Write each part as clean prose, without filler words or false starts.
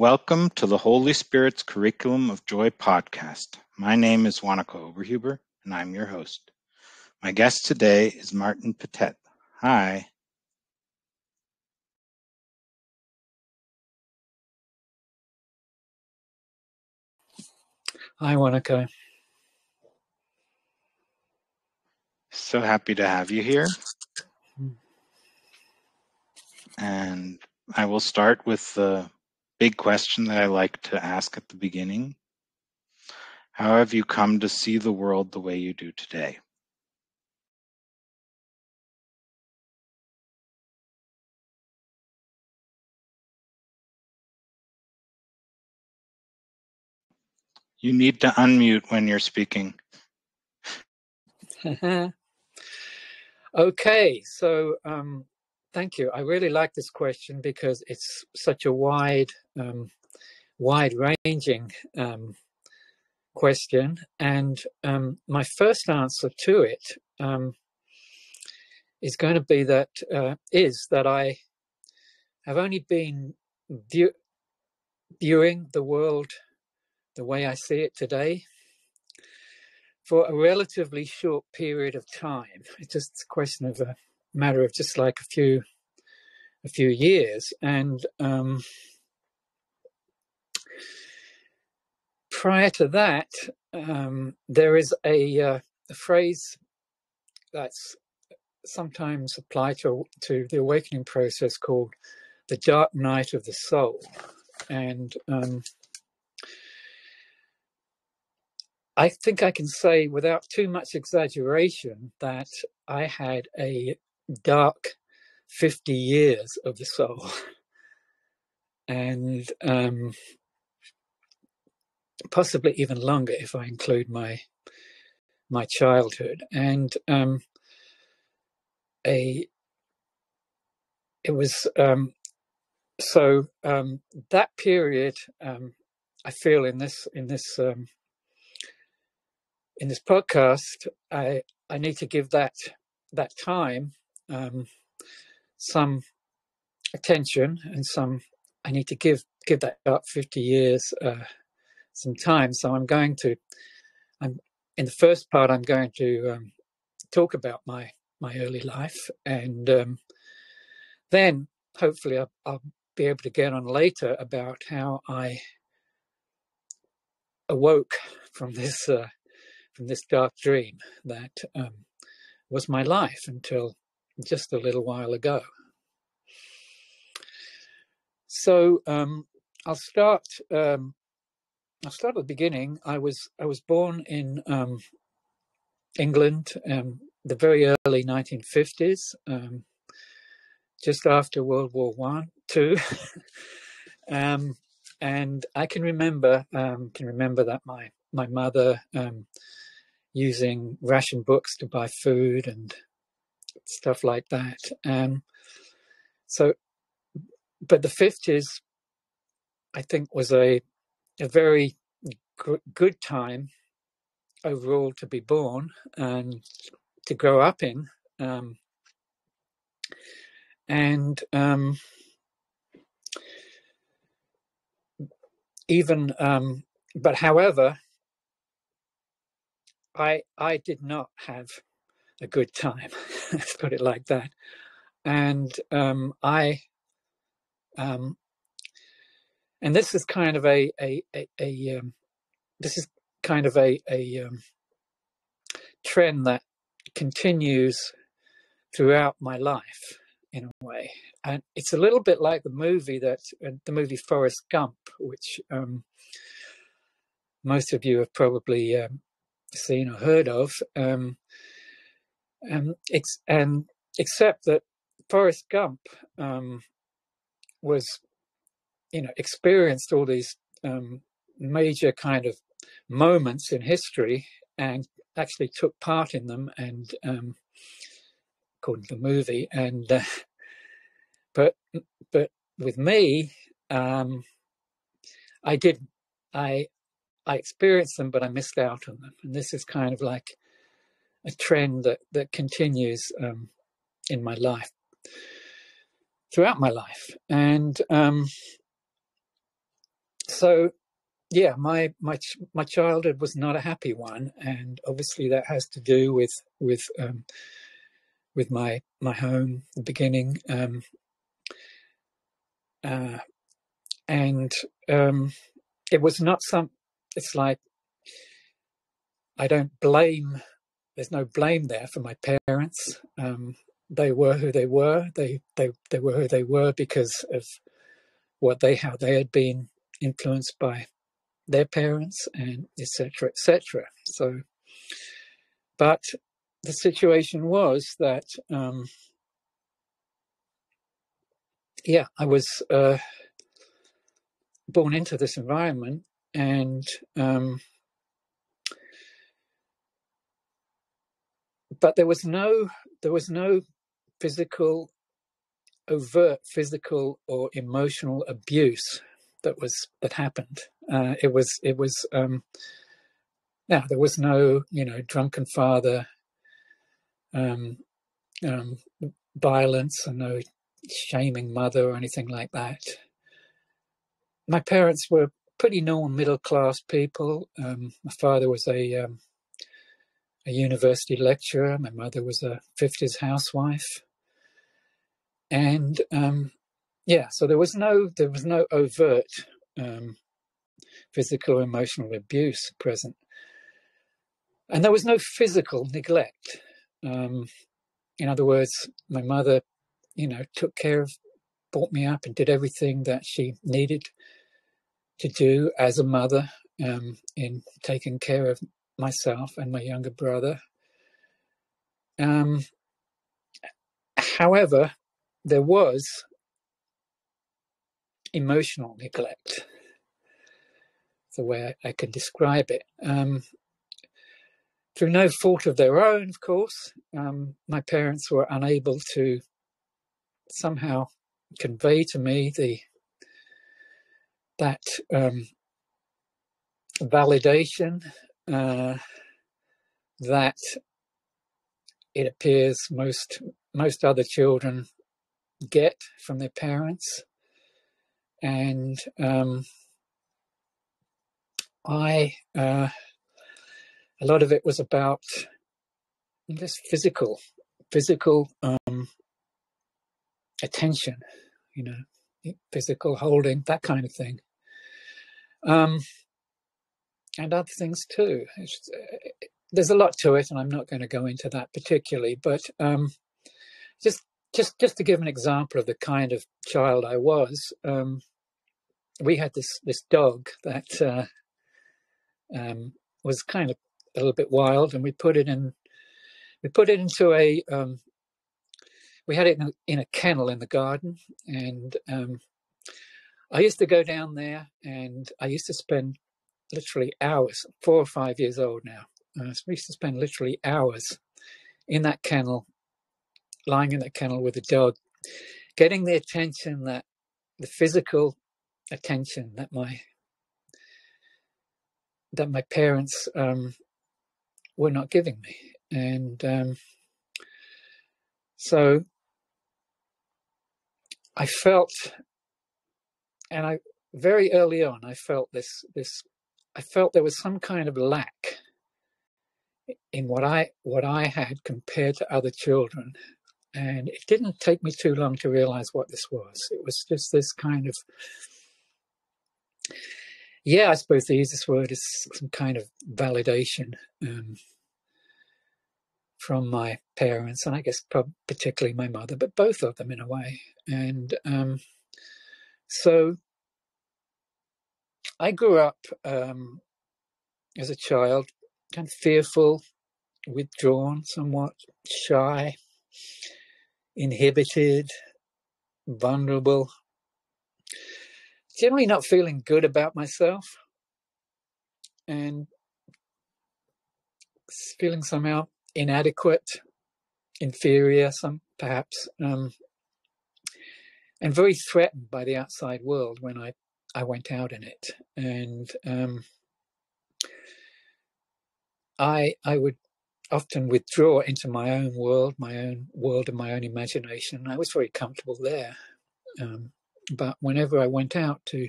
Welcome to the Holy Spirit's Curriculum of Joy podcast. My name is Wanaka Oberhuber, and I'm your host. My guest today is Martin Pettet. Hi. Hi, Wanaka. So happy to have you here. And I will start with the big question that I like to ask at the beginning. How have you come to see the world the way you do today? You need to unmute when you're speaking. Okay, so thank you. I really like this question because it's such a wide-ranging question, and my first answer to it is going to be that I have only been viewing the world the way I see it today for a relatively short period of time. It's just a question of a matter of just like a few years. And prior to that, there is a phrase that's sometimes applied to the awakening process called the dark night of the soul. And I think I can say without too much exaggeration that I had a dark 50 years of the soul. And possibly even longer if I include my childhood. And it was that period. I feel in this podcast, I need to give that time some attention, and I need to give that about 50 years some time. So I'm in the first part, I'm going to talk about my early life, and then hopefully I'll be able to get on later about how I awoke from this dark dream that was my life until just a little while ago. So I'll start at the beginning. I was born in England, the very early 1950s, just after World War II. And I can remember that my mother using ration books to buy food and stuff like that. But the 50s, I think, was a very good time overall to be born and to grow up in. But however, I did not have a good time. Let's put it like that. And and this is kind of a trend that continues throughout my life in a way, and it's a little bit like the movie Forrest Gump, which most of you have probably seen or heard of. Except that Forrest Gump was, experienced all these major kind of moments in history and actually took part in them, and according to the movie, and but with me, I didn't. I experienced them, but I missed out on them, and this is kind of like a trend that continues in my life, throughout my life. And So yeah, my childhood was not a happy one, and obviously that has to do with my home, the beginning, and it was not some. It's like I don't blame. There's no blame there for my parents. They were who they were. They were who they were because of how they had been influenced by their parents, and etc. etc. So, but the situation was that I was born into this environment, and but there was no overt physical or emotional abuse that happened. It was there was no drunken father, violence, and no shaming mother or anything like that. My parents were pretty normal middle class people. My father was a university lecturer. My mother was a 50s housewife, and so there was no overt physical or emotional abuse present, and there was no physical neglect. In other words, my mother, took care of, brought me up, and did everything that she needed to do as a mother in taking care of myself and my younger brother. However, there was emotional neglect, the way I can describe it. Through no fault of their own, of course, my parents were unable to somehow convey to me that validation that it appears most other children get from their parents, and a lot of it was about just physical attention, physical holding, that kind of thing, and other things too. There's a lot to it, and I'm not going to go into that particularly, but just to give an example of the kind of child I was, we had this dog that was kind of a little bit wild, and we put it into a we had it in a kennel in the garden, and I used to go down there, and I used to spend literally hours. 4 or 5 years old now. We used to spend literally hours in that kennel, lying in that kennel with the dog, getting the attention, the physical attention that my parents were not giving me. And so I felt, and very early on, I felt I felt there was some kind of lack in what I had compared to other children. And it didn't take me too long to realize what this was. It was just this kind of, I suppose the easiest word is some kind of validation from my parents, and I guess particularly my mother, but both of them in a way. And so I grew up as a child, kind of fearful, withdrawn, somewhat shy, inhibited, vulnerable, generally not feeling good about myself, and feeling somehow inadequate, inferior, perhaps, and very threatened by the outside world when I went out in it. And I would often withdraw into my own world of my own imagination. I was very comfortable there. But whenever I went out to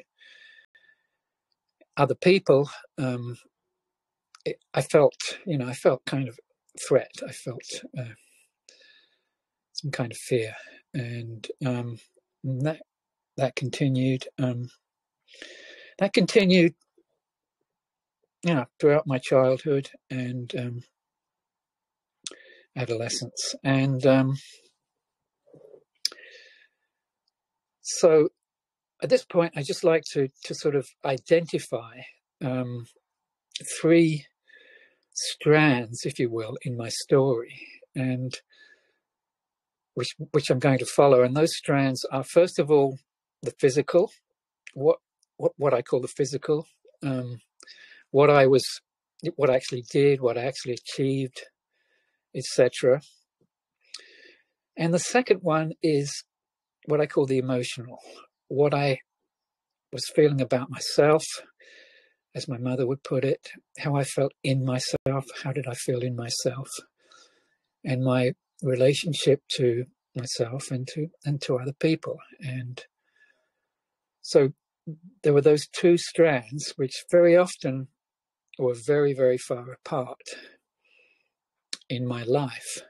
other people, I felt kind of threat. I felt some kind of fear, and that continued. That continued, throughout my childhood and adolescence, and so at this point, I just like to sort of identify 3 strands, if you will, in my story, and which I'm going to follow. And those strands are, first of all, the physical, what I call the physical, what I actually did, what I actually achieved, etc. And the second one is what I call the emotional, what I was feeling about myself, as my mother would put it, how I felt in myself, how did I feel in myself, and my relationship to myself and to other people. And so there were those 2 strands, which very often were very, very far apart in my life.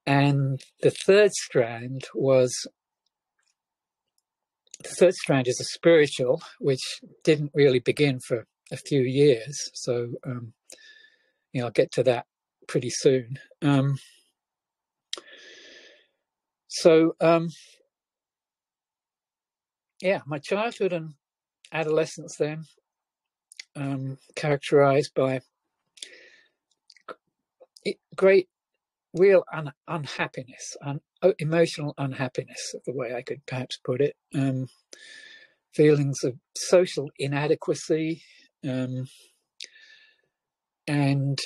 And the third strand is a spiritual, which didn't really begin for a few years. So, I'll get to that pretty soon. My childhood and adolescence then, characterized by great, real unhappiness, emotional unhappiness, the way I could perhaps put it, feelings of social inadequacy, and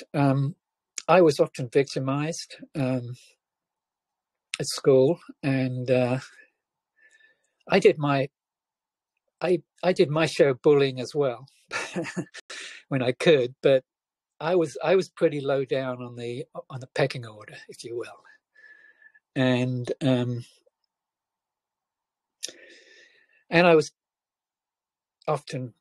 I was often victimized at school, and I did my share of bullying as well when I could, but I was pretty low down on the pecking order, if you will, and I was often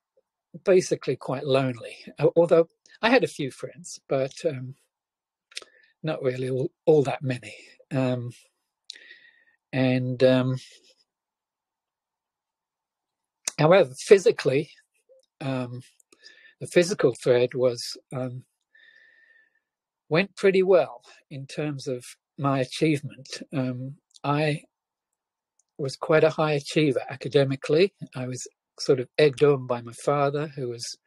basically quite lonely, although I had a few friends, but not really all that many. However, physically, the physical thread went pretty well in terms of my achievement. I was quite a high achiever academically. I was sort of egged on by my father, who was,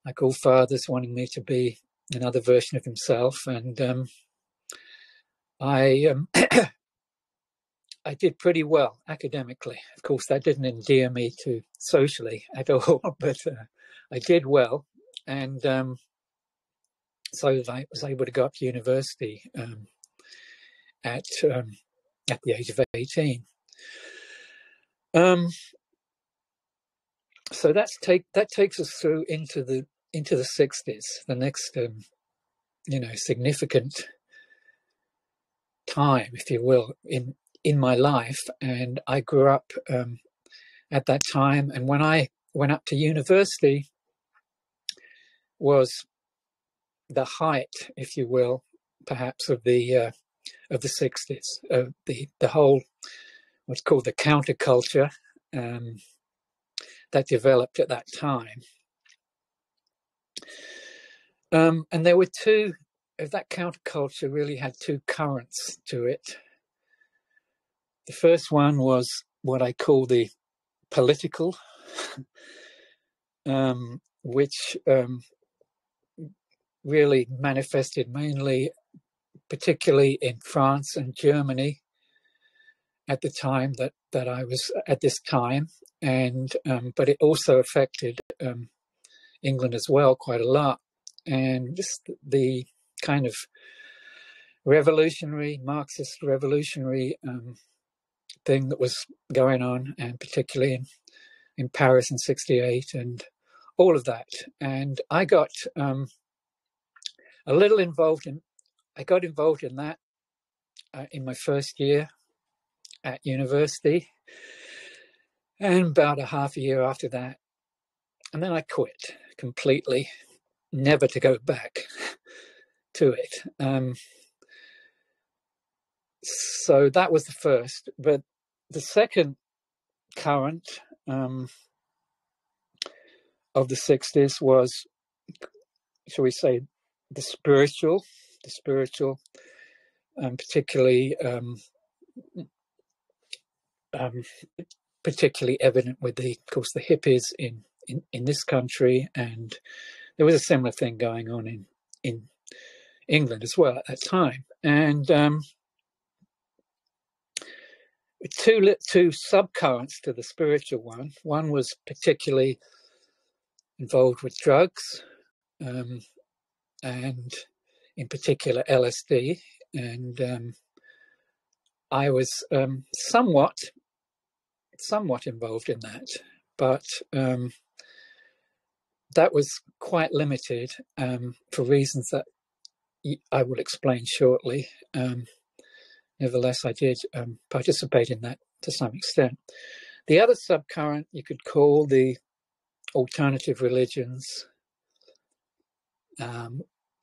like all fathers, wanting me to be another version of himself. And I did pretty well academically. Of course, that didn't endear me to socially at all, but I did well. And so I was able to go up to university at the age of 18. So that takes us through into the 60s, the next significant time, if you will, in my life. And I grew up at that time, and when I went up to university was the height, if you will, perhaps of the 60s, the whole what's called the counterculture that developed at that time. And there were that counterculture really had 2 currents to it. The first one was what I call the political, which really manifested mainly, particularly in France and Germany at the time that I was at this time, and but it also affected England as well quite a lot, and just the kind of Marxist revolutionary thing that was going on, and particularly in Paris in '68 and all of that. And I got a little involved in that in my first year at university, and about a half a year after that and then I quit completely, never to go back to it. So that was the first. But the second current of the 60s was, shall we say, the spiritual, particularly particularly evident with of course, the hippies in this country, and there was a similar thing going on in England as well at that time. And two subcurrents to the spiritual one. One was particularly involved with drugs, and in particular LSD, and I was somewhat involved in that, but that was quite limited for reasons that I will explain shortly. Nevertheless, I did participate in that to some extent. The other subcurrent you could call the alternative religions,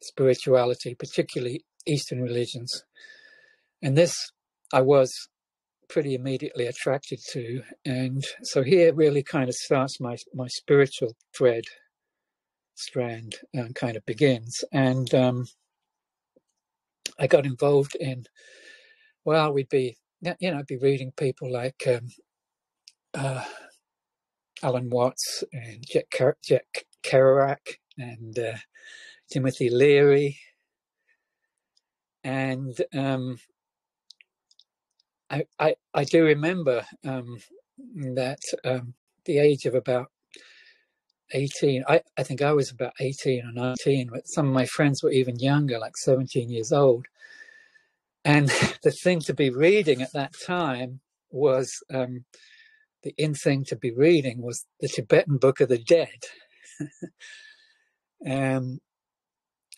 spirituality, particularly Eastern religions. And this I was pretty immediately attracted to. And so here really kind of starts my spiritual strand kind of begins. And I got involved in, well, we'd be, I'd be reading people like Alan Watts and Jack Kerouac and Timothy Leary. And I do remember that the age of about 18, I think I was about 18 or 19, but some of my friends were even younger, like 17 years old. And the thing to be reading at that time was, the in thing to be reading was the Tibetan Book of the Dead.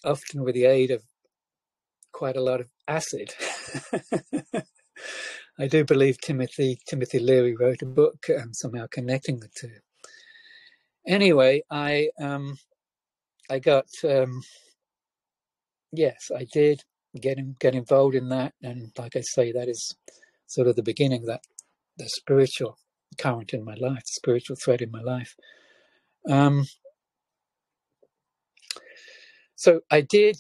Often with the aid of quite a lot of acid. I do believe Timothy Leary wrote a book somehow connecting the two. Anyway, I got yes, I did get involved in that, and like I say, that is sort of the beginning of that, the spiritual current in my life, the spiritual thread in my life. So I did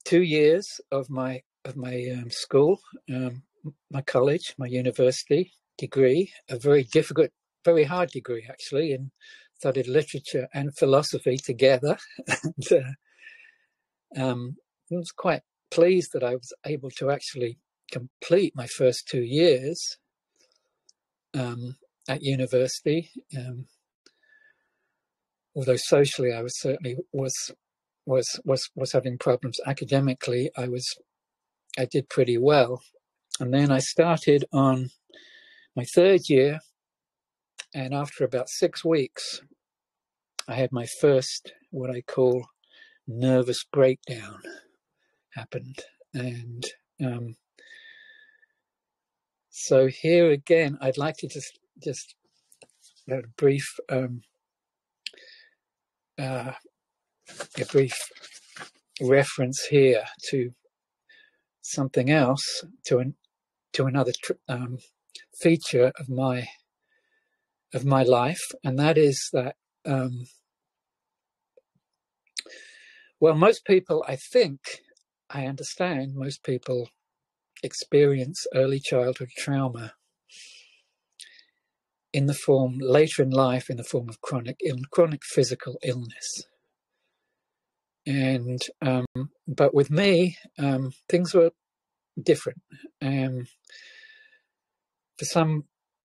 2 years of my school, my college, my university degree, a very difficult, very hard degree actually, and studied literature and philosophy together. And I was quite pleased that I was able to actually complete my first 2 years at university. Although socially I was certainly was having problems academically, I did pretty well. And then I started on my third year, and after about 6 weeks, I had my first, what I call, nervous breakdown happened. And so here again, I'd like to just a brief reference here to something else, to another feature of my life, and that is that well, most people, I think, I understand, most people experience early childhood trauma in the form, later in life, in the form of chronic physical illness. And but with me, things were different. For some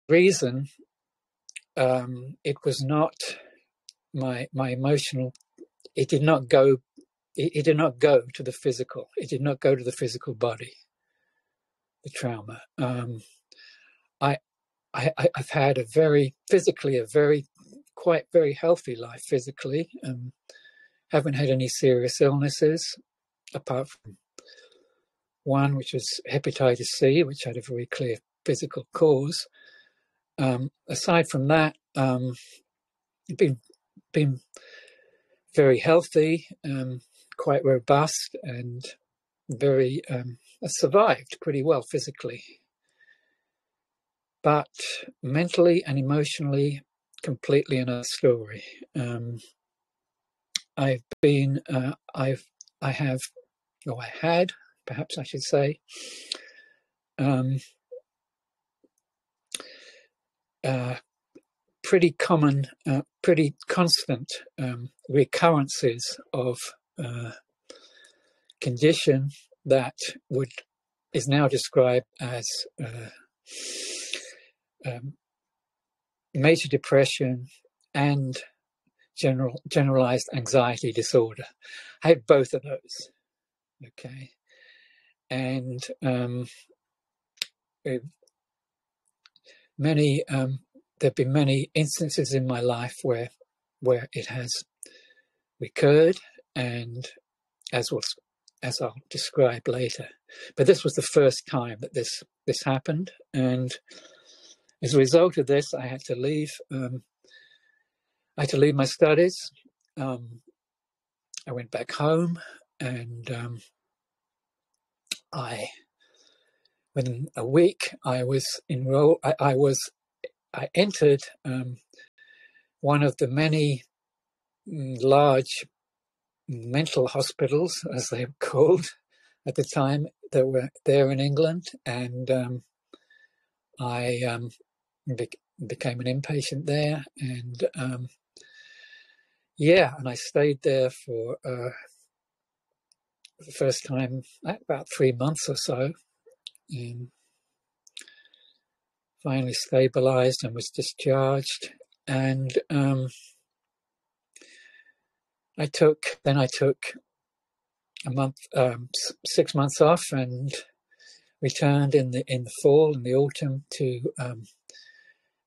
reason, it was not my emotional. It did not go to the physical. It did not go to the physical body. The trauma. I've had a very healthy life physically. Haven't had any serious illnesses, apart from one, which was hepatitis C, which had a very clear physical cause. Aside from that, been very healthy, quite robust, and very survived pretty well physically, but mentally and emotionally, completely another story. I had, perhaps I should say, pretty constant recurrences of condition that is now described as major depression and generalized anxiety disorder. I had both of those. Okay, and there've been many instances in my life where it has recurred, and as I'll describe later. But this was the first time that this happened, and as a result of this, I had to leave. I had to leave my studies. I went back home, and within a week, I was enrolled. I entered one of the many large mental hospitals, as they were called at the time, that were there in England, and I became an inpatient there, and and I stayed there for the first time about 3 months or so, and finally stabilized and was discharged. And I took a month, 6 months off, and returned in the fall, in the autumn, to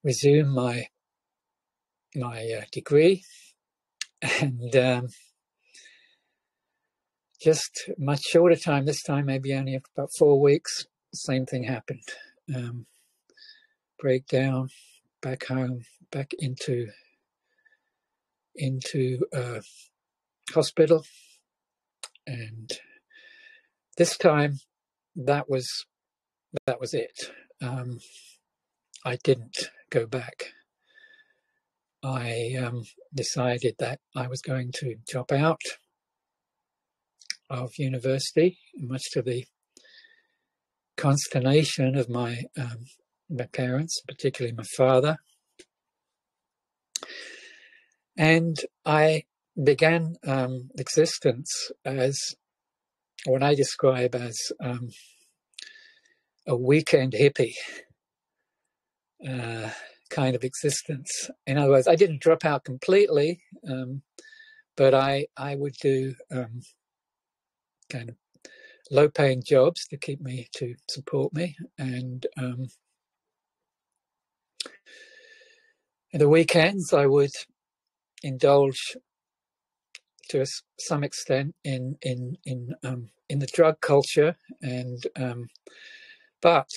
resume my degree, and just much shorter time this time, maybe only about 4 weeks. Same thing happened. Breakdown, back home, back into hospital, and this time that was it. I didn't go back. I decided that I was going to drop out of university, much to the consternation of my parents, particularly my father. And I began existence as what I describe as a weekend hippie kind of existence. In other words, I didn't drop out completely, but I would do kind of low-paying jobs to support me, and the weekends I would indulge to some extent in the drug culture, and but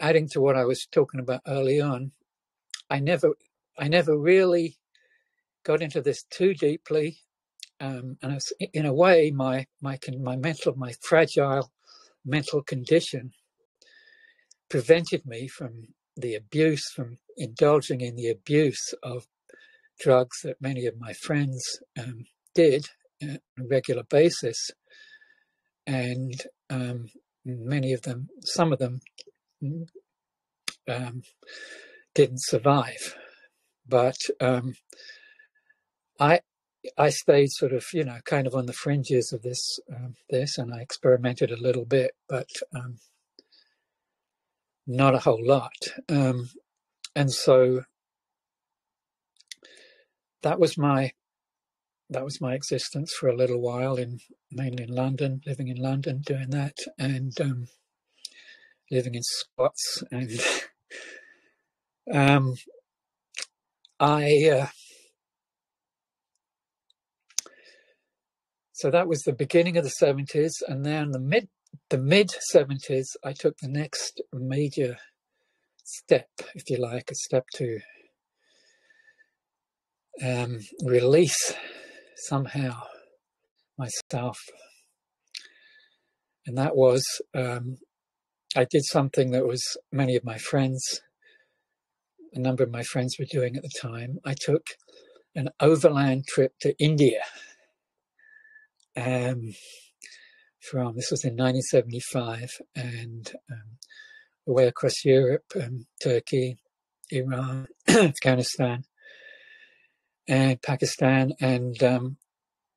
adding to what I was talking about early on, I never really got into this too deeply, and it's, in a way, my fragile mental condition prevented me from indulging in the abuse of drugs that many of my friends did on a regular basis, and some of them didn't survive. But I stayed sort of, kind of on the fringes of this, and I experimented a little bit, but not a whole lot. And so that was my existence for a little while, mainly in London, living in London, doing that, and living in squats, and so that was the beginning of the 70s, and then the mid 70s, I took the next major step, if you like, a step to release somehow myself. And that was, I did something that was many of my friends, a number of my friends were doing at the time. I took an overland trip to India. This was in 1975, and away across Europe, Turkey, Iran, Afghanistan, and Pakistan, and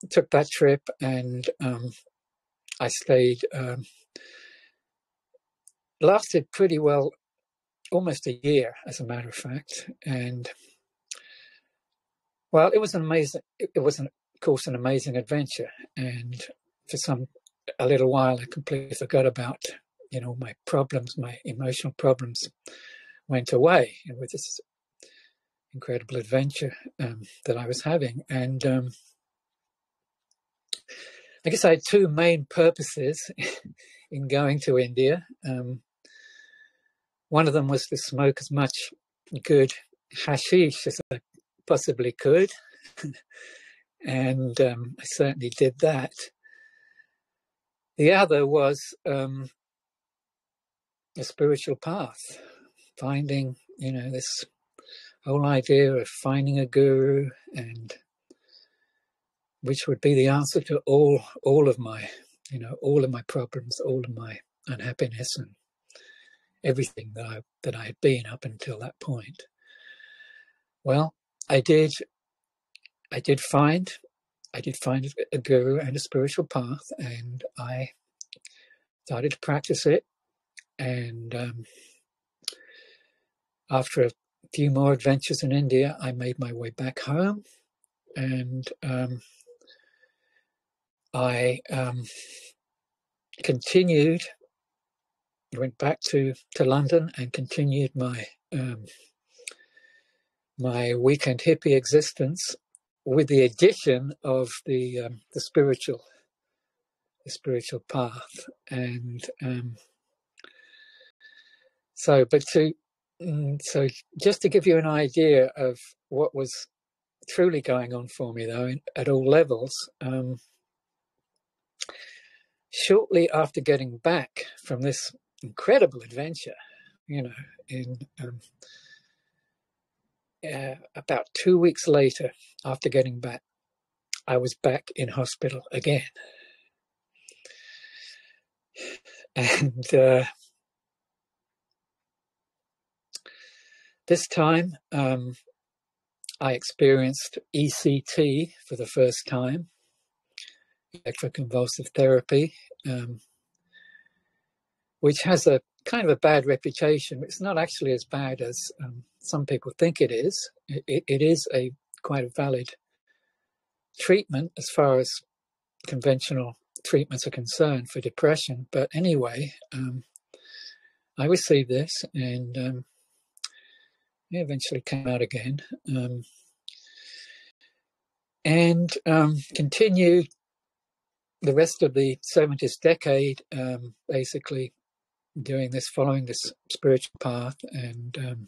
took that trip, and I stayed, lasted pretty well, almost a year, as a matter of fact. And well, it was an amazing, it was, of course, an amazing adventure. And for a little while, I completely forgot about, my problems, my emotional problems went away with this incredible adventure that I was having. And I guess I had two main purposes in going to India. One of them was to smoke as much good hashish as I possibly could. And I certainly did that. The other was a spiritual path, finding, this whole idea of finding a guru, and which would be the answer to all of my, all of my problems, all of my unhappiness, and everything that I had been up until that point. Well, I did find a guru and a spiritual path, and I started to practice it. And after a few more adventures in India, I made my way back home, and I continued. Went back to London and continued my my weekend hippie existence, with the addition of the spiritual path. And so just to give you an idea of what was truly going on for me, though, at all levels, shortly after getting back from this incredible adventure, in about 2 weeks later, after getting back, I was back in hospital again. And this time I experienced ECT for the first time, electroconvulsive therapy, which has a kind of a bad reputation. It's not actually as bad as some people think it is. It is quite a valid treatment as far as conventional treatments are concerned for depression. But anyway, I received this, and it eventually came out again, and continued the rest of the 70s decade, basically following this spiritual path. And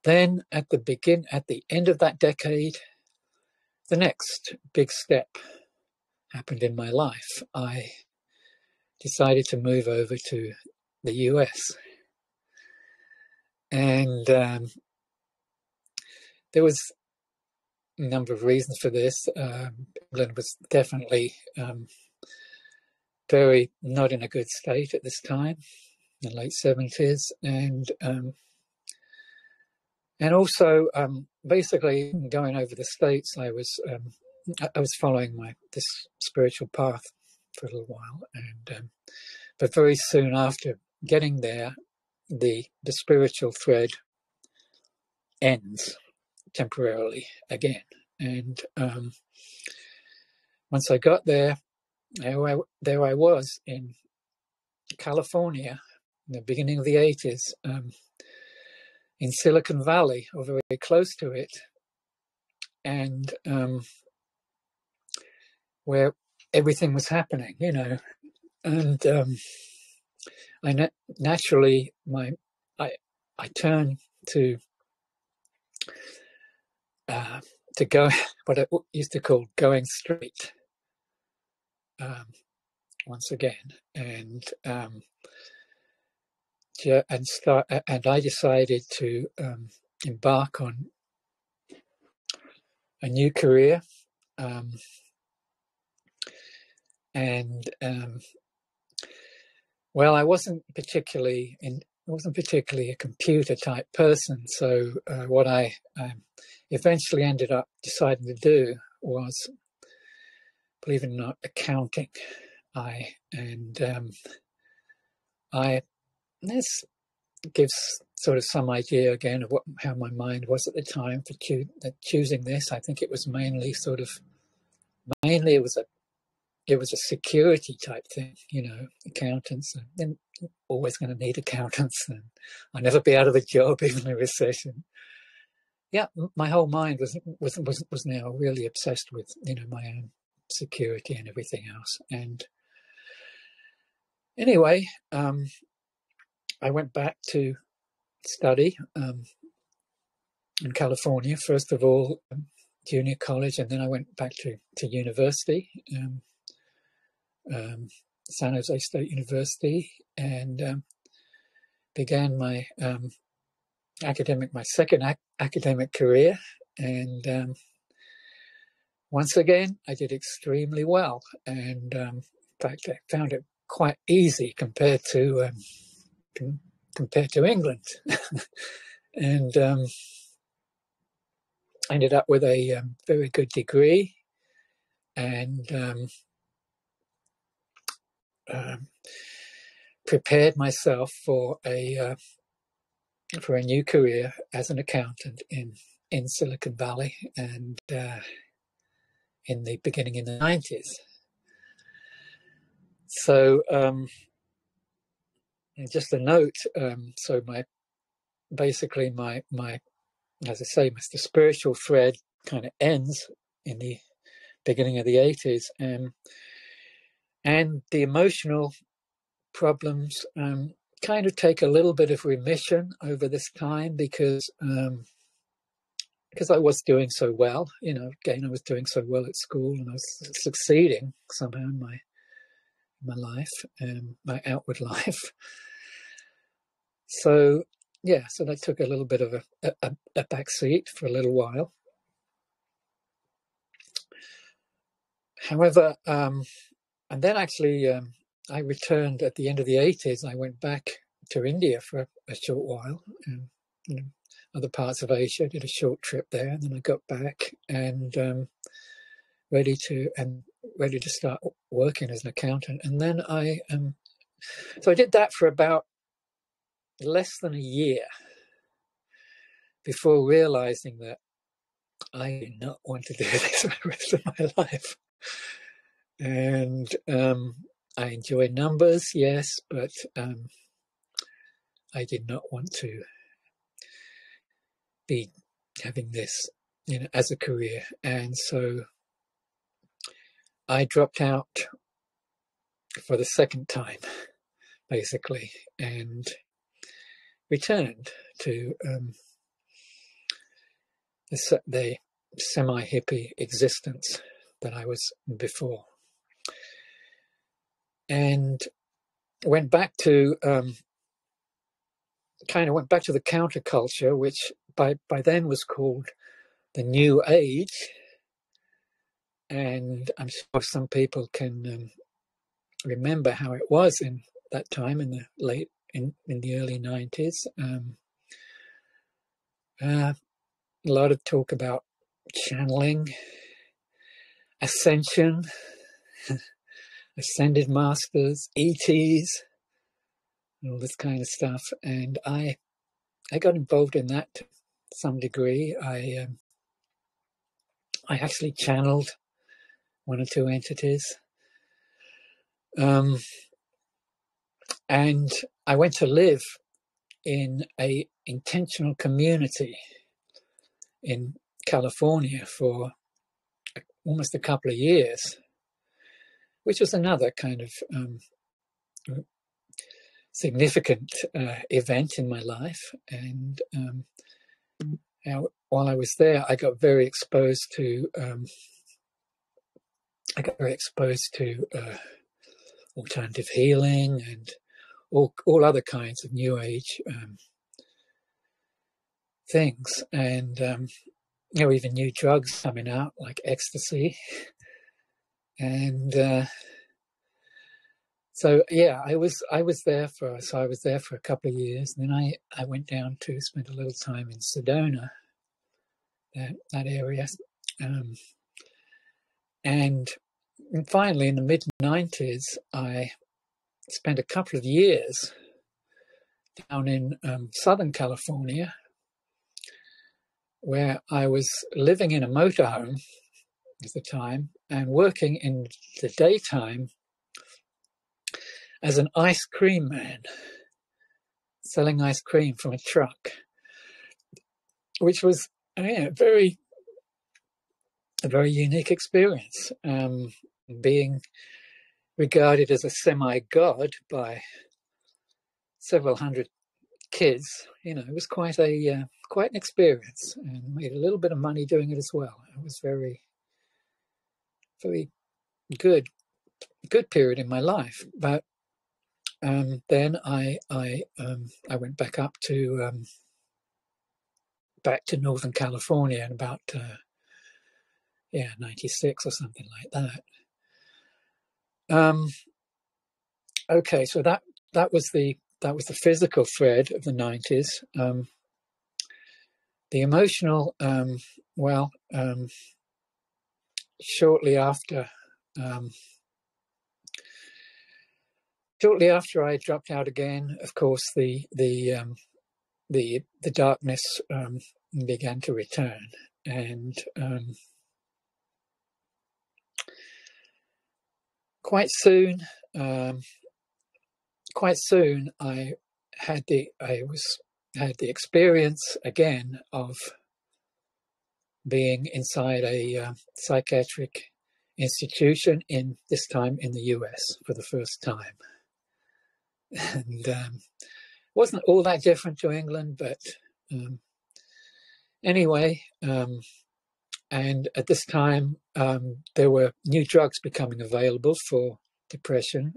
then at the end of that decade, the next big step happened in my life. I decided to move over to the US. And there was a number of reasons for this. England was definitely very not in a good state at this time, in the late 70s. And also, basically, going over the States, I was following this spiritual path for a little while, and but very soon after getting there, the spiritual thread ends temporarily again. And once I got there, there I was in California in the beginning of the 80s. In Silicon Valley, or very close to it, and where everything was happening, and naturally I turned to to go what I used to call going straight once again, and I decided to embark on a new career, well, I wasn't particularly a computer type person, so what I eventually ended up deciding to do was, believe it or not, accounting. This gives sort of some idea again of how my mind was at the time for choosing this. I think it was mainly it was a security type thing, accountants, and always going to need accountants, and I'll never be out of a job even in a recession. Yeah, my whole mind was now really obsessed with my own security and everything else. And anyway, I went back to study in California, first of all, junior college, and then I went back to university, San Jose State University, and began my second academic career. And once again, I did extremely well, and in fact, I found it quite easy compared to England. And I ended up with a very good degree, and prepared myself for a new career as an accountant in Silicon Valley, and in the 90s. So just a note. So basically my as I say, the spiritual thread kind of ends in the beginning of the 80s, and the emotional problems kind of take a little bit of remission over this time, because I was doing so well, again, I was doing so well at school, and I was succeeding somehow in my life, my outward life. So yeah, so that took a little bit of a back seat for a little while. However, and then actually I returned at the end of the 80s. I went back to India for a short while, and other parts of Asia, did a short trip there, and then I got back and ready to start working as an accountant. And then so I did that for about less than a year before realizing that I did not want to do this for the rest of my life. And I enjoy numbers, yes, but I did not want to be having this, as a career. And so I dropped out for the second time, basically, and returned to the semi-hippie existence that I was before, and went back to the counterculture, which by then was called the New Age. And I'm sure some people can remember how it was in that time, in the early 90s. A lot of talk about channeling, ascension, ascended masters, ETs, and all this kind of stuff. And I got involved in that to some degree. I actually channeled one or two entities. And I went to live in a intentional community in California for almost a couple of years, which was another kind of significant event in my life. And while I was there, I got very exposed to alternative healing and all other kinds of New Age things, and even new drugs coming out like ecstasy, and so yeah, I was there for a couple of years, and then I went down to spend a little time in Sedona, that area, and finally in the mid-90s I spent a couple of years down in Southern California, where I was living in a motorhome at the time and working in the daytime as an ice cream man, selling ice cream from a truck, which was a very unique experience, being regarded as a semi-god by several hundred kids. It was quite an experience, and made a little bit of money doing it as well. It was very, very good period in my life. But then I went back up to Northern California in about 96 or something like that. Okay, so that was the physical thread of the 90s. The emotional, shortly after I dropped out again, of course, the darkness began to return, and quite soon I had the experience again of being inside a psychiatric institution, this time in the US for the first time. And wasn't all that different to England, but anyway, and at this time there were new drugs becoming available for depression,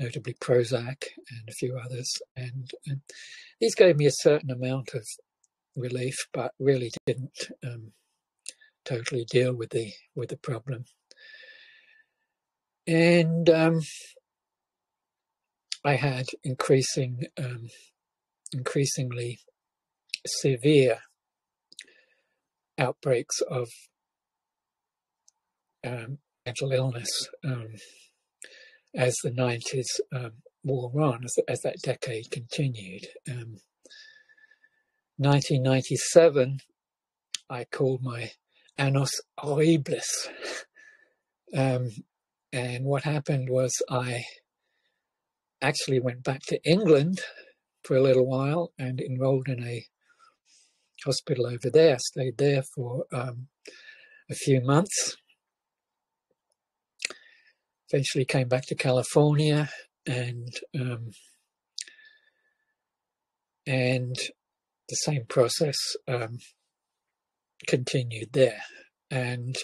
notably Prozac and a few others, and these gave me a certain amount of relief, but really didn't totally deal with the problem. And I had increasingly severe outbreaks of mental illness as the 90s wore on, as that decade continued. 1997, I called my annus horribilis. And what happened was I actually went back to England for a little while and enrolled in a hospital over there, stayed there for a few months. Eventually came back to California, and the same process continued there. And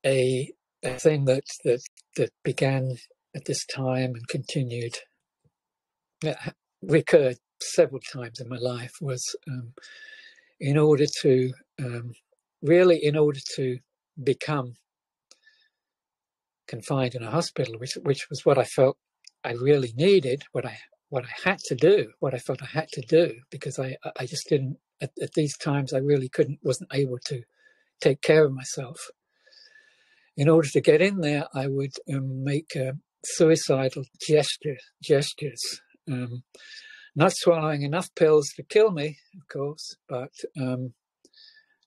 a thing that began at this time and continued, recurred several times in my life, was in order to become confined in a hospital, which was what I felt I really needed, what I had to do, what I felt I had to do, because I just didn't, at these times I really wasn't able to take care of myself. In order to get in there, I would make suicidal gestures, not swallowing enough pills to kill me, of course, but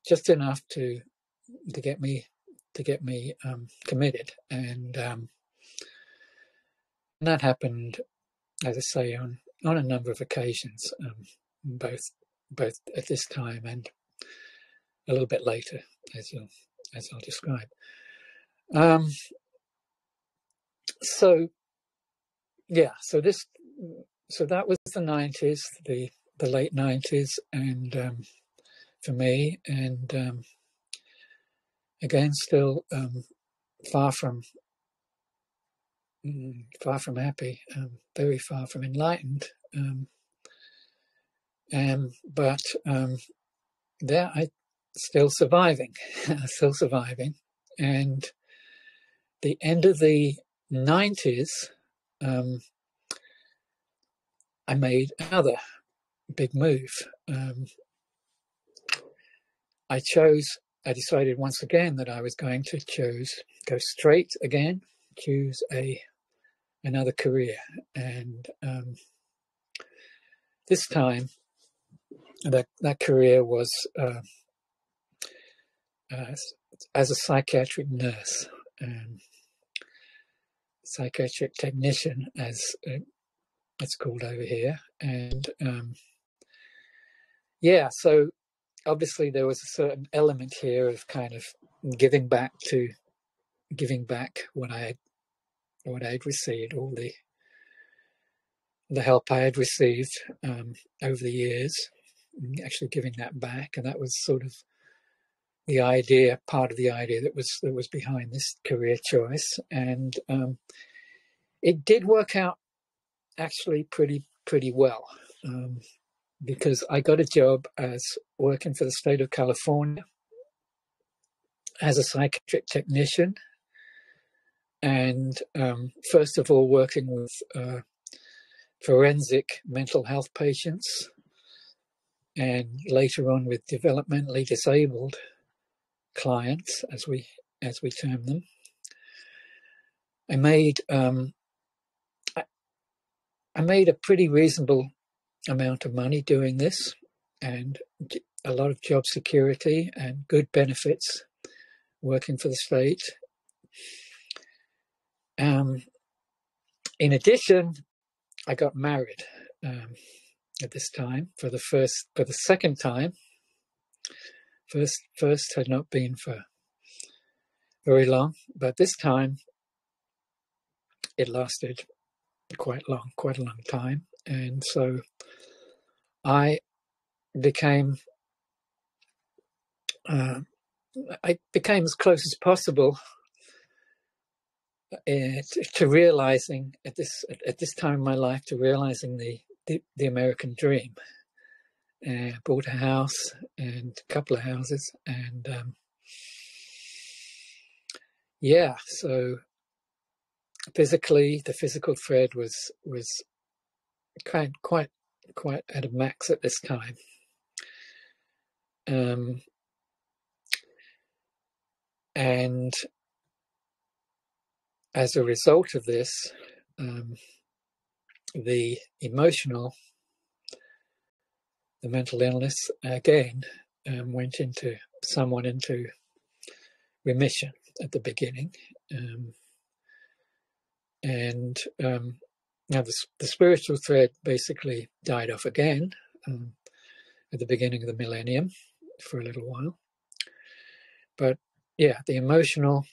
just enough to get me committed. And that happened, as I say, on a number of occasions, both at this time and a little bit later, as I'll describe. So this so that was the 90s, the late 90s, and for me, and again, still far from happy, very far from enlightened. But there, I still surviving, still surviving, and the end of the 90s, I made another big move. I decided once again that I was going to go straight again, choose another career. And this time, that career was as a psychiatric nurse, psychiatric technician, as it's called over here. And yeah, so obviously there was a certain element here of kind of giving back what I had received, all the help I had received over the years, actually giving that back. And that was sort of the idea, part of the idea that was behind this career choice. And it did work out actually pretty well, because I got a job as working for the state of California as a psychiatric technician, and first of all working with forensic mental health patients, and later on with developmentally disabled clients, as we term them. I made a pretty reasonable amount of money doing this, and a lot of job security and good benefits working for the state. In addition, I got married at this time for the second time. First had not been for very long, but this time it lasted quite a long time. And so I became as close as possible to realizing at this time in my life, to realizing the American dream. Bought a house and a couple of houses, and yeah, so physically, the physical thread was quite at a max at this time. And as a result of this, the mental illness again went into remission at the beginning, and now the spiritual thread basically died off again at the beginning of the millennium for a little while. But yeah, the emotional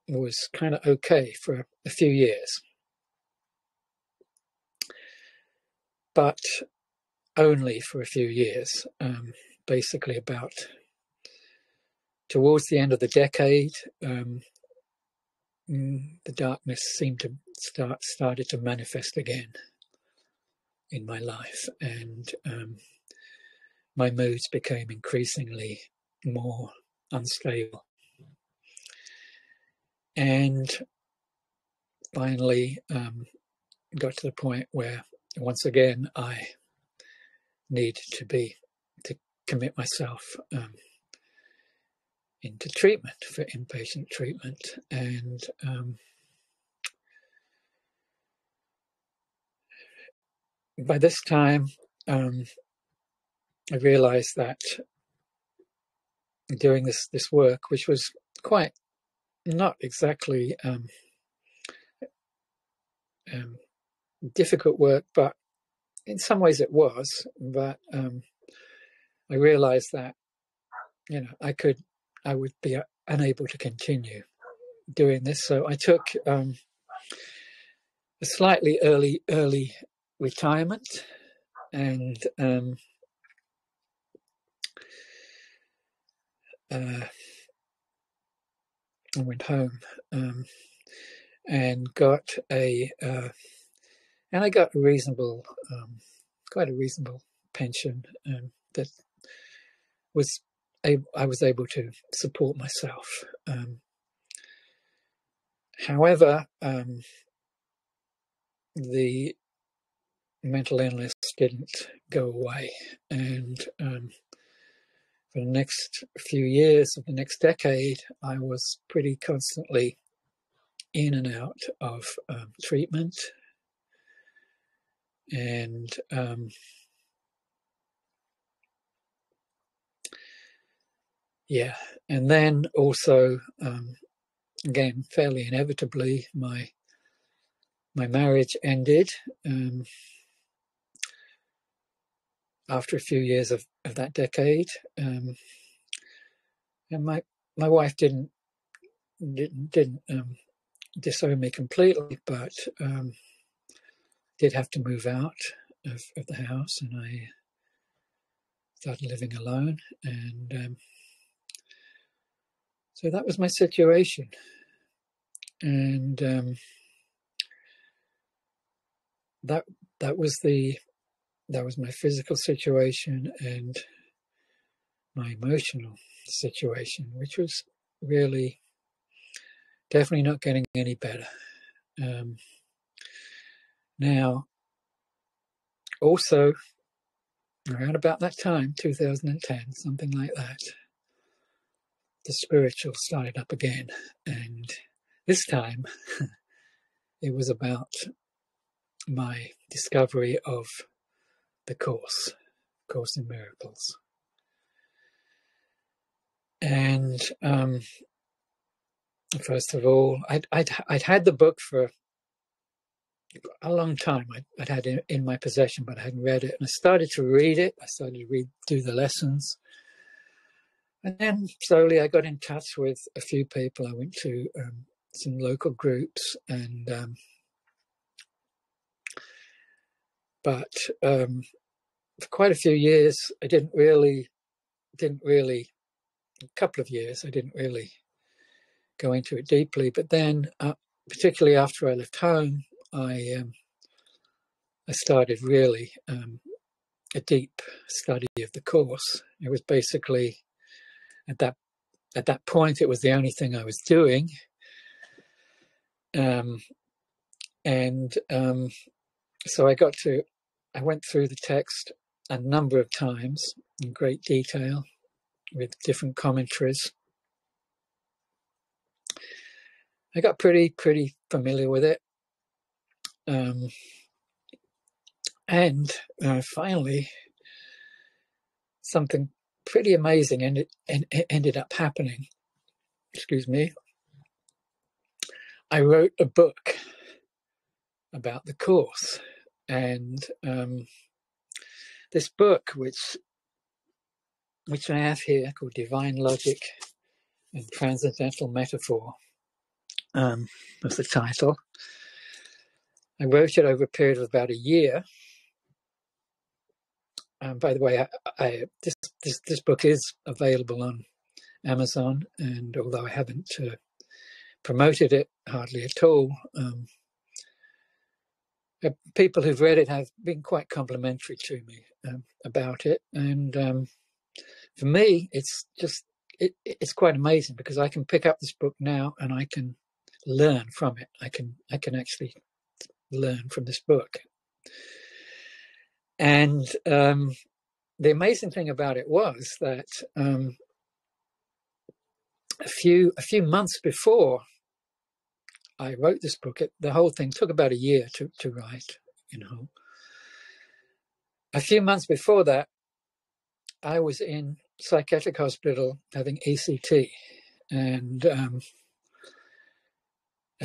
was kind of okay for a few years, but only for a few years. Basically, about towards the end of the decade, the darkness seemed to started to manifest again in my life, and my moods became increasingly more unstable. And finally got to the point where once again I needed to commit myself into treatment, for inpatient treatment. And by this time I realized that doing this work, which was quite not exactly difficult work, but in some ways it was, but I realized that I would be unable to continue doing this. So I took a slightly early retirement, and I went home and got I got a reasonable, quite a reasonable pension that I was able to support myself. However, the mental illness didn't go away, and for the next few years of the next decade, I was pretty constantly in and out of treatment, and yeah, and then also again, fairly inevitably, my marriage ended after a few years of that decade, and my wife didn't disown me completely, but did have to move out of the house, and I started living alone, and so that was my situation, and that was my physical situation and my emotional situation, which was really definitely not getting any better. Now, also, around about that time, 2010, something like that, the spiritual started up again. And this time, it was about my discovery of the Course in Miracles. And first of all, I'd had the book for a long time. I'd had it in my possession, but I hadn't read it. And I started to read it. I started to do the lessons. And then slowly I got in touch with a few people. I went to some local groups, and but for quite a few years, I didn't really, a couple of years, I didn't really go into it deeply. But then, particularly after I left home, I started really a deep study of the Course. It was basically at that point, it was the only thing I was doing, and so I went through the text a number of times in great detail with different commentaries. I got pretty familiar with it, and finally, something pretty amazing ended up happening. Excuse me. I wrote a book about the Course, and this book, which I have here, called Divine Logic and Transcendental Metaphor, was the title. I wrote it over a period of about a year. By the way, this book is available on Amazon, and although I haven't promoted it hardly at all, people who've read it have been quite complimentary to me about it. And for me, it's quite amazing, because I can pick up this book now and I can learn from it. I can actually learn from this book. And the amazing thing about it was that a few months before I wrote this book, the whole thing took about a year to write, A few months before that, I was in psychiatric hospital having ECT, and a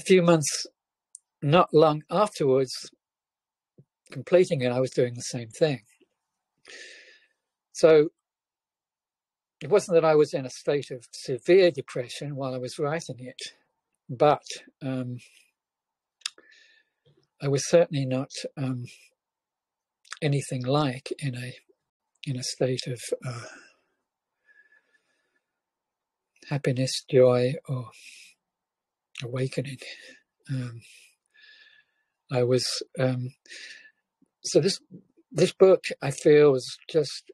few months, not long afterwards, completing it, I was doing the same thing. So it wasn't that I was in a state of severe depression while I was writing it, but I was certainly not anything like in a state of happiness, joy, or awakening. I was so this book, I feel, was just,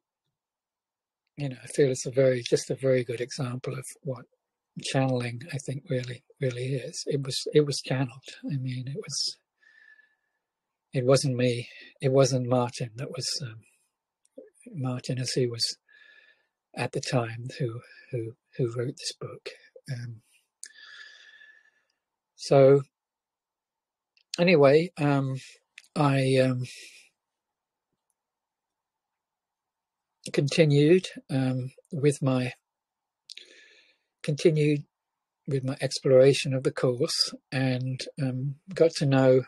I feel it's a very good example of what channeling, I think, really is. It was channeled. I mean, it wasn't me. It wasn't Martin. That was Martin, as he was at the time, who wrote this book. So anyway, I continued with my exploration of the course, and got to know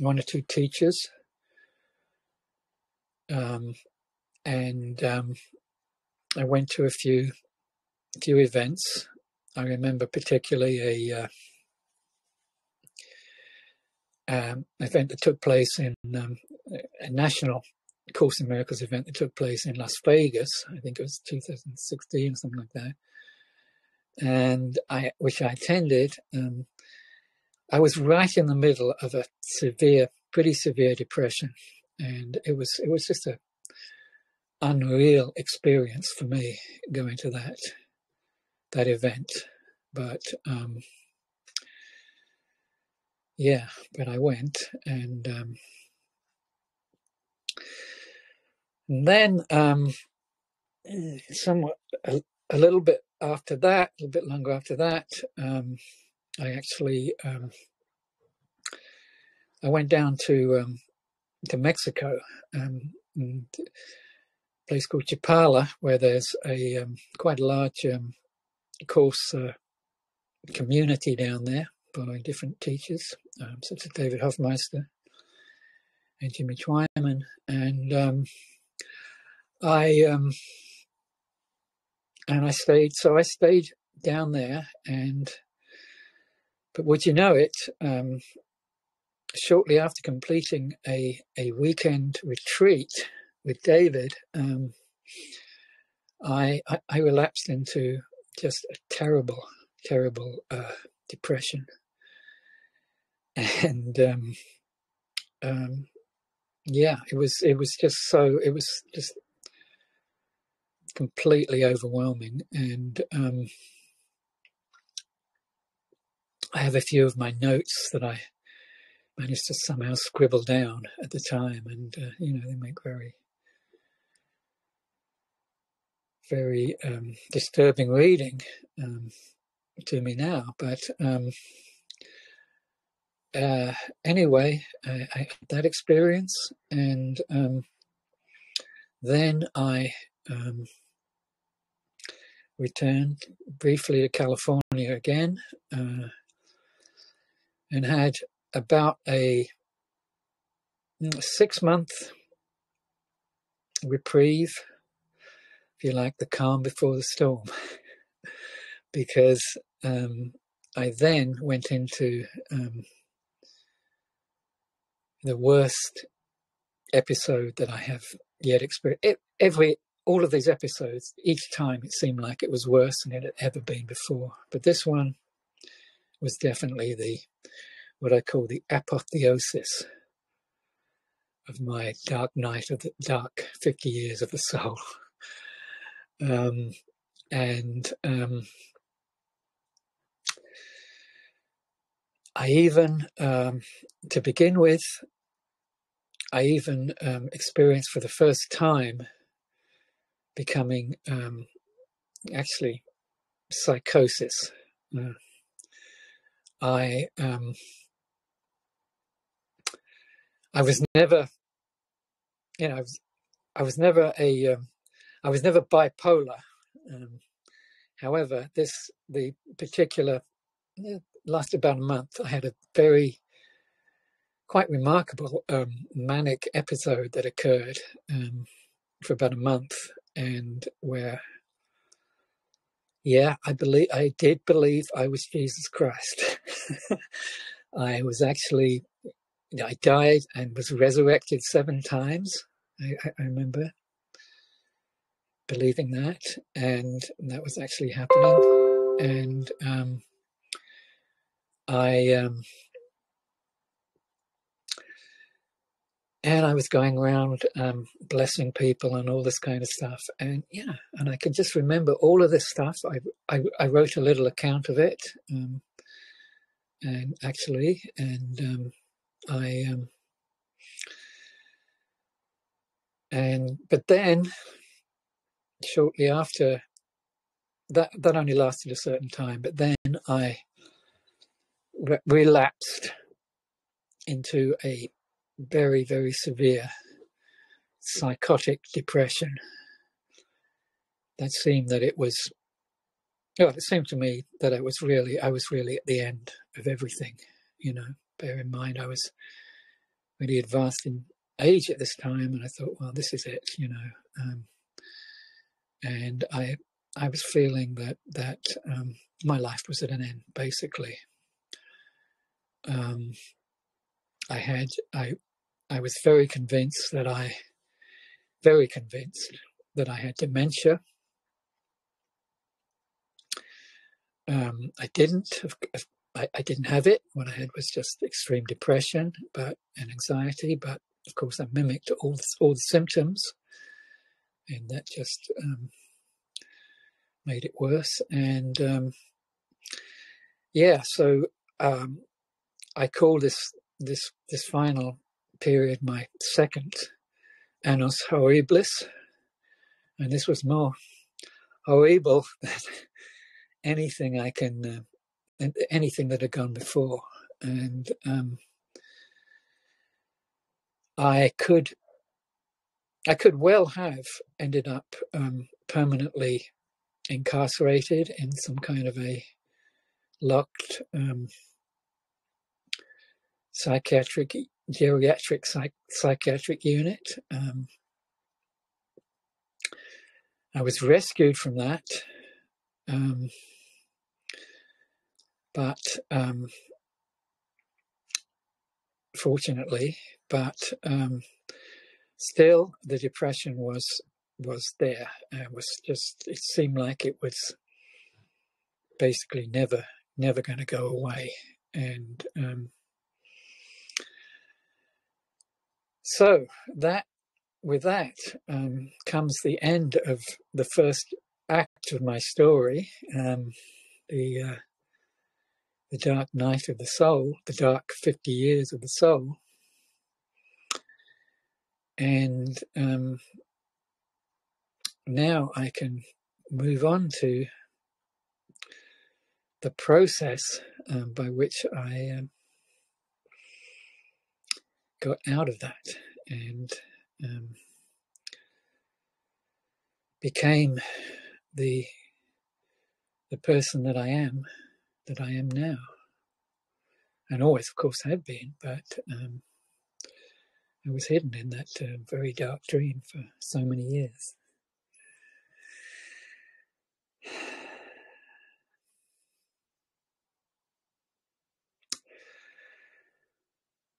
one or two teachers, and I went to a few events. I remember particularly a event that took place in a national Course in Miracles event that took place in Las Vegas. I think it was 2016 or something like that, and which I attended. I was right in the middle of a pretty severe depression, and it was just a unreal experience for me going to that event. But but I went, and then somewhat a little bit after that, a little bit longer after that, I actually I went down to Mexico, a place called Chapala, where there's a quite a large course community down there by different teachers, such as David Hofmeister and Jimmy Twyman, and I stayed. So I stayed down there, but would you know it? Shortly after completing a weekend retreat with David, I relapsed into just a terrible depression, and it was just completely overwhelming. And I have a few of my notes that I managed to somehow scribble down at the time, and they make very disturbing reading to me now. But anyway, I had that experience, and then I returned briefly to California again, and had about a 6-month reprieve, if you like, the calm before the storm, because I then went into the worst episode that I have yet experienced. All of these episodes, each time it seemed like it was worse than it had ever been before. But this one was definitely what I call the apotheosis of my dark night of the dark 50 years of the soul. I even, to begin with, experienced for the first time becoming actually psychosis. I was never, I was never bipolar. However, the particular lasted about a month. I had a quite remarkable manic episode that occurred for about a month, and where, I did believe I was Jesus Christ. I was actually I died and was resurrected 7 times. I remember believing that, and that was actually happening. And I was going around blessing people and all this kind of stuff. And yeah, and I can just remember all of this stuff. I wrote a little account of it, and actually, and but then shortly after that, that only lasted a certain time. But then I relapsed into a very, very severe psychotic depression. That seemed that it was, well, it seemed to me that I was really at the end of everything. You know, bear in mind I was really advanced in age at this time, and I thought, well, this is it. You know, and I was feeling that my life was at an end, basically. I was very convinced that I had dementia. I didn't have it. What I had was just extreme depression, and anxiety. But of course, I mimicked all the symptoms, and that just made it worse. And yeah, so I call this final period my second annus horribilis, and this was more horrible than anything anything that had gone before. And I could well have ended up permanently incarcerated in some kind of a locked geriatric psychiatric unit. I was rescued from that, but fortunately, but still the depression was there. It seemed like it was basically never going to go away. And so with that comes the end of the first act of my story, the dark night of the soul, the dark 50 years of the soul. And now I can move on to the process by which I got out of that and became the person that I am now, and always, of course, have been. But I was hidden in that very dark dream for so many years.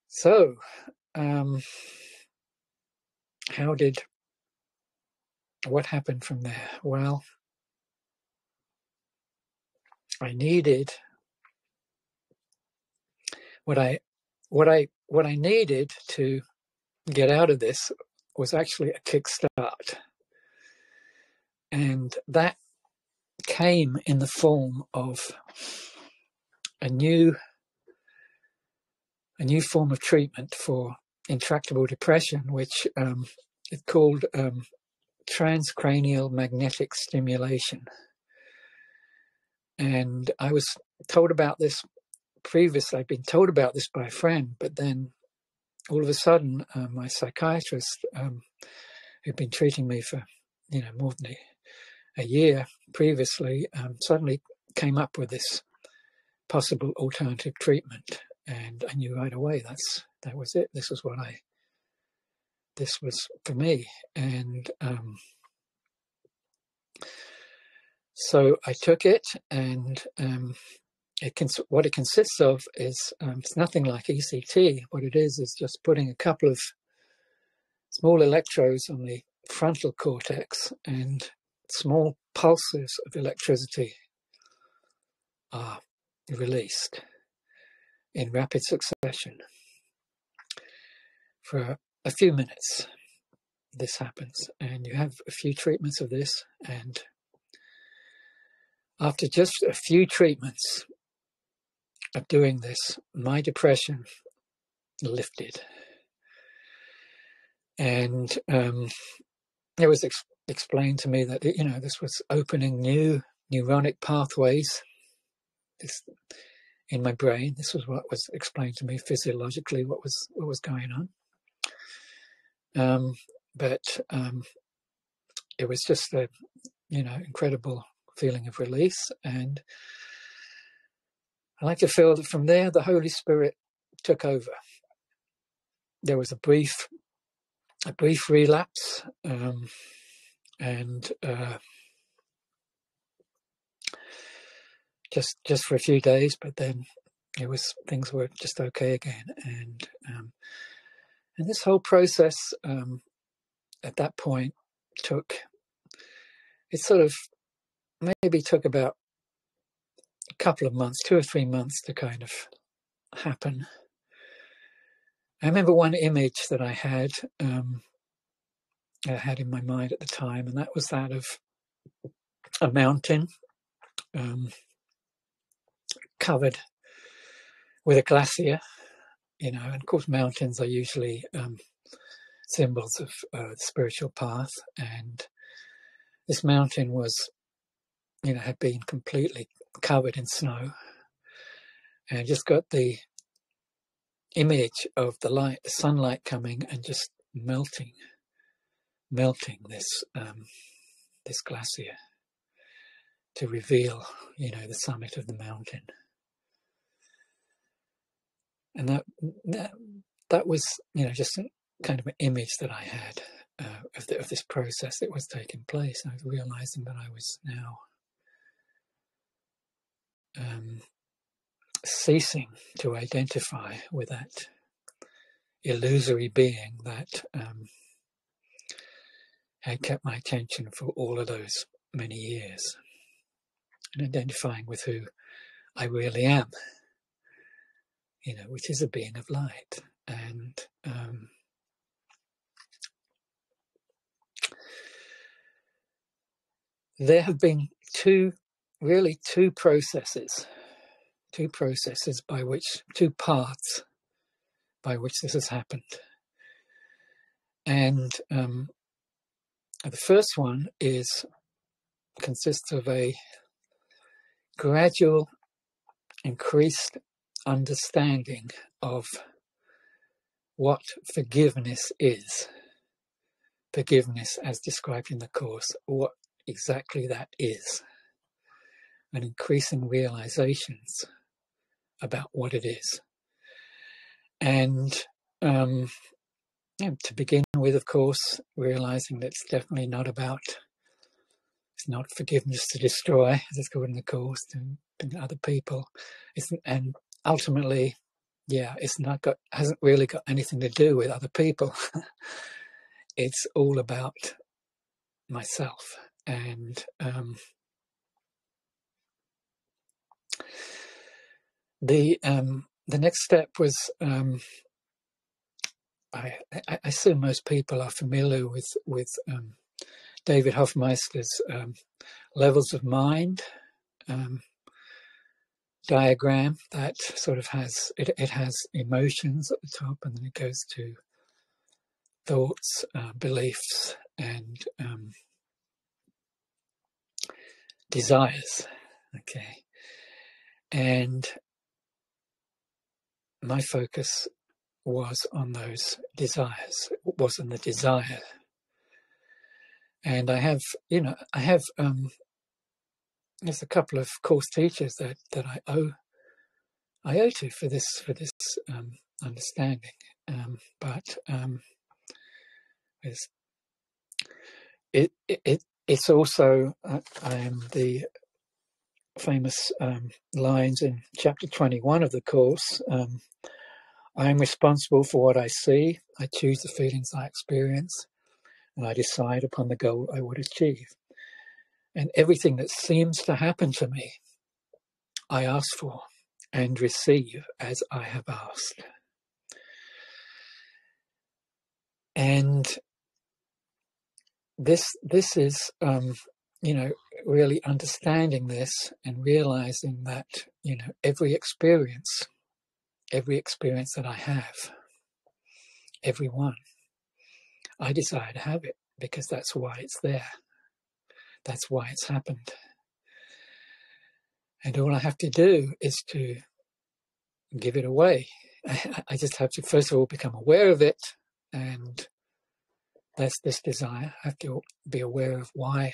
So, what happened from there? Well, I needed what I needed to get out of this was actually a kickstart, and that came in the form of a new form of treatment for intractable depression, which is called transcranial magnetic stimulation. And I was told about this previously. I'd been told about this by a friend, but then all of a sudden, my psychiatrist, who'd been treating me for more than a year previously, suddenly came up with this possible alternative treatment, and I knew right away that was it. This was for me. And so I took it, and what it consists of is it's nothing like ECT. What it is just putting a couple of small electrodes on the frontal cortex, and small pulses of electricity are released in rapid succession. For a few minutes this happens, and you have a few treatments of this, and after just a few treatments of doing this, my depression lifted. And it was explained to me that, you know, this was opening new neuronic pathways in my brain. This was what was explained to me physiologically, what was going on. But it was just a, you know, incredible feeling of release. And I like to feel that from there, the Holy Spirit took over. There was a brief relapse, and just for a few days, but then things were just okay again. And this whole process at that point took about a couple of months, 2 or 3 months to kind of happen. I remember one image that I had in my mind at the time, and that was that of a mountain covered with a glacier, you know, and of course mountains are usually symbols of the spiritual path, and this mountain was, you know, had been completely covered in snow, and just got the image of the sunlight coming and just melting this glacier to reveal, you know, the summit of the mountain. And that was, you know, just kind of an image that I had of this process that was taking place. I was realizing that I was now ceasing to identify with that illusory being that had kept my attention for all of those many years, and identifying with who I really am, you know, which is a being of light. And there have been two paths by which this has happened. And the first one consists of a gradual increased understanding of what forgiveness is. Forgiveness as described in the Course, what exactly that is, and increasing realizations about what it is. And to begin with, of course, realizing that it's definitely not forgiveness to destroy, as it's called in the Course, to other people. And ultimately, hasn't really got anything to do with other people. It's all about myself. And the next step was, I assume most people are familiar with David Hoffmeister's levels of mind diagram that sort of has emotions at the top, and then it goes to thoughts, beliefs, and desires. Okay, and my focus was on those desires. Was on the desire, and I have there's a couple of Course teachers that I owe to for this understanding, but it's also I am the famous lines in chapter 21 of the Course. I am responsible for what I see. I choose the feelings I experience, and I decide upon the goal I would achieve. And everything that seems to happen to me, I ask for and receive as I have asked. And this is, really understanding this and realizing that, every experience that I have, every one, I desire to have it because that's why it's there. That's why it's happened. And all I have to do is to give it away. I just have to, first of all, become aware of it. And that's this desire. I have to be aware of why,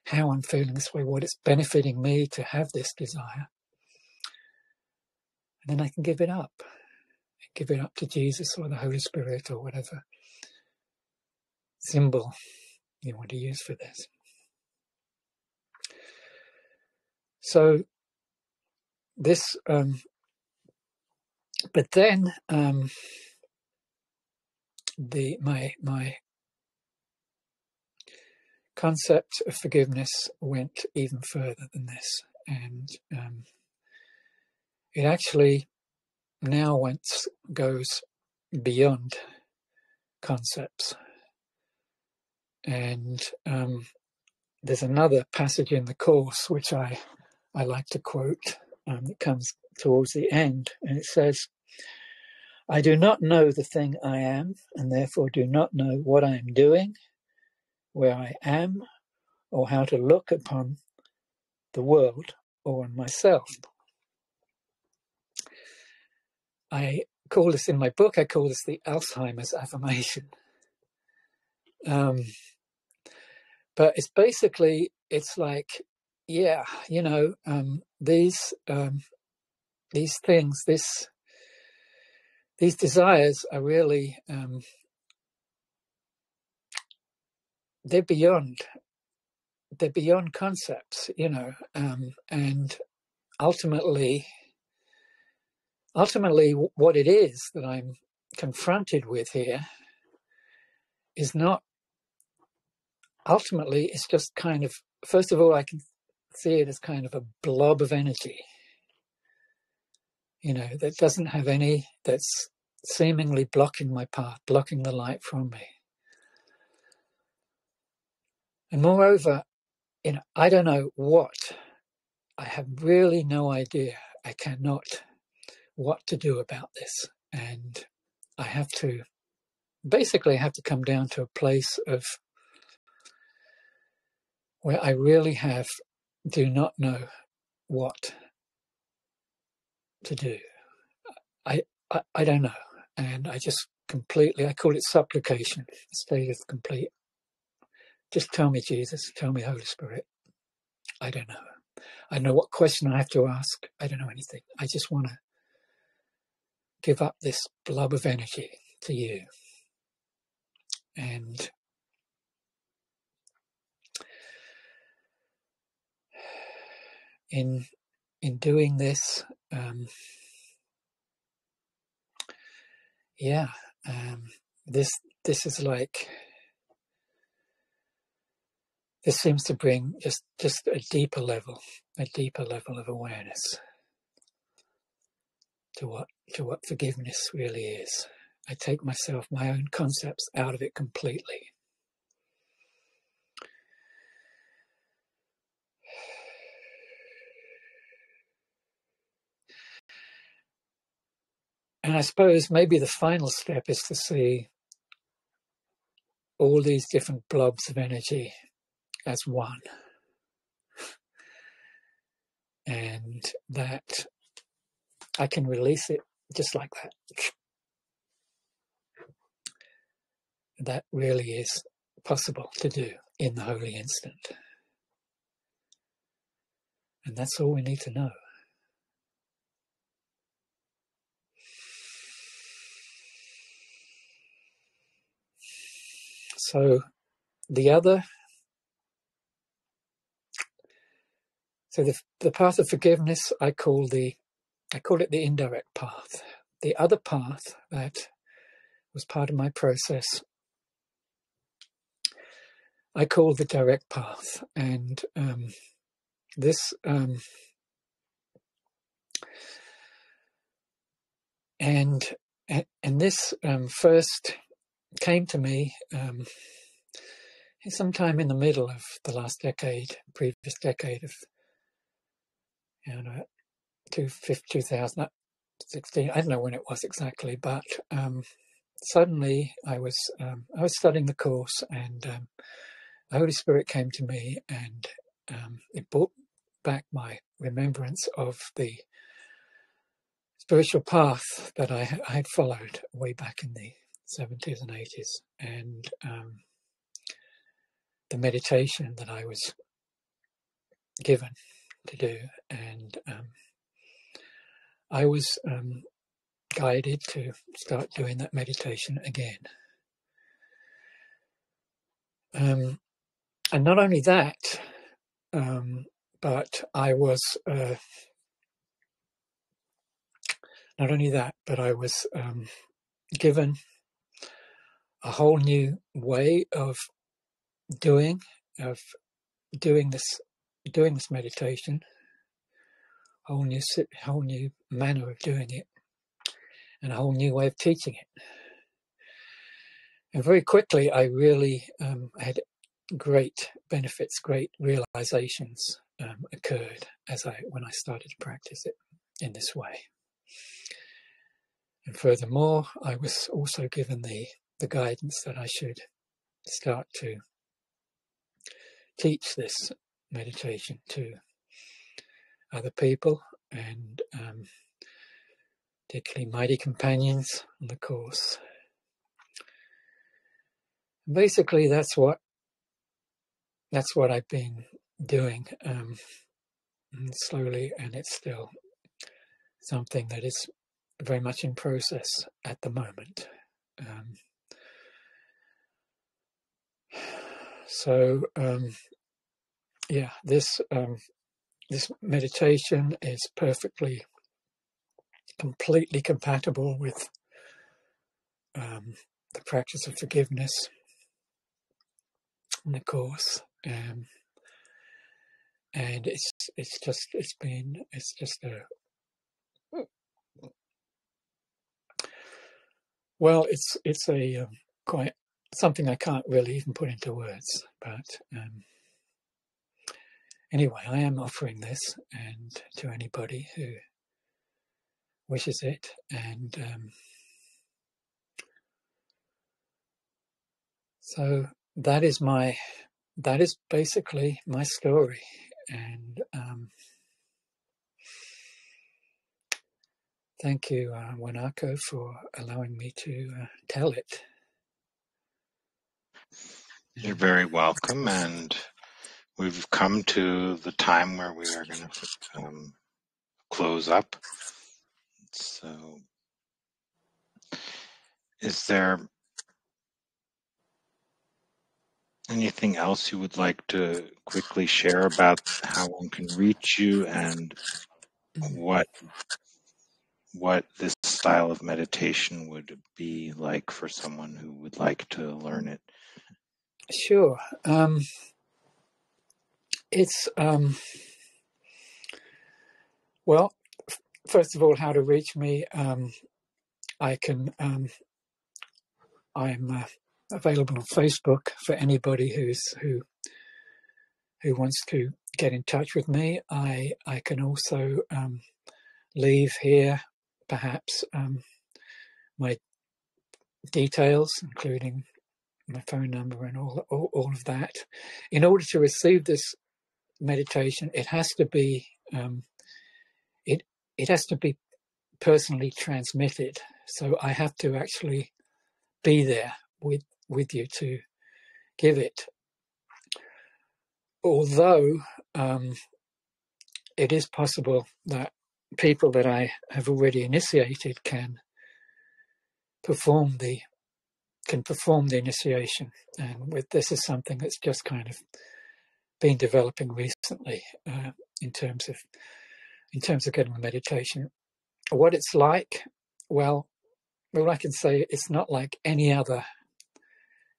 how I'm feeling this way, what it's benefiting me to have this desire. And then I can give it up. Give it up to Jesus or the Holy Spirit or whatever symbol you want to use for this. So this, but then my concept of forgiveness went even further than this, and it actually now goes beyond concepts. And there's another passage in the Course which I like to quote. It comes towards the end, and it says, I do not know the thing I am, and therefore do not know what I am doing, where I am, or how to look upon the world or on myself. I call this in my book, I call this the Alzheimer's affirmation. But it's basically, it's like, yeah, these things, these desires are really, they're beyond concepts, and ultimately what it is that I'm confronted with here is not, ultimately it's just kind of, first of all, I can see it as kind of a blob of energy, that doesn't have any, that's seemingly blocking my path, blocking the light from me. And moreover, I don't know what, I have really no idea, I cannot, what to do about this. And I have to come down to a place of where I really do not know what to do. I don't know. And I just completely, I call it supplication, a state of complete, just tell me, Jesus, tell me, Holy Spirit. I don't know. I don't know what question I have to ask. I don't know anything. I just want to give up this blob of energy to you. And in doing this, this is like, this seems to bring just a deeper level of awareness to what forgiveness really is. I take my own concepts out of it completely. And I suppose maybe the final step is to see all these different blobs of energy as one. And that I can release it just like that. That really is possible to do in the holy instant. And that's all we need to know. So the other So the path of forgiveness, I call it the indirect path. The other path that was part of my process, I call the direct path. And this first came to me sometime in the middle of the last decade, previous decade of 2016. I don't know when it was exactly, but suddenly I was studying the course, and the Holy Spirit came to me, and it brought back my remembrance of the spiritual path that I had followed way back in the 70s and 80s, and the meditation that I was given to do, and I was guided to start doing that meditation again. And not only that, but I was given a whole new way of doing this meditation, whole new manner of doing it, and a whole new way of teaching it. And very quickly, I really had great benefits, great realizations occurred when I started to practice it in this way. And furthermore, I was also given the guidance that I should start to teach this meditation to other people, and particularly mighty companions on the course. Basically, that's what I've been doing slowly, and it's still something that is very much in process at the moment. This meditation is completely compatible with the practice of forgiveness in the course, and it's a quite something I can't really even put into words, but anyway, I am offering this and to anybody who wishes it, and so that is basically my story, and thank you, Wanako, for allowing me to tell it. You're very welcome, and we've come to the time where we are going to close up. So, is there anything else you would like to quickly share about how one can reach you and what this style of meditation would be like for someone who would like to learn it? Sure. It's well, first of all, how to reach me. I can. I'm available on Facebook for anybody who wants to get in touch with me. I can also leave here, perhaps, my details, including my phone number and all of that. In order to receive this meditation, it has to be it has to be personally transmitted. So I have to actually be there with you to give it. Although it is possible that people that I have already initiated can perform the initiation, and this is something that's just kind of been developing recently in terms of getting the meditation. What it's like, well, I can say it's not like any other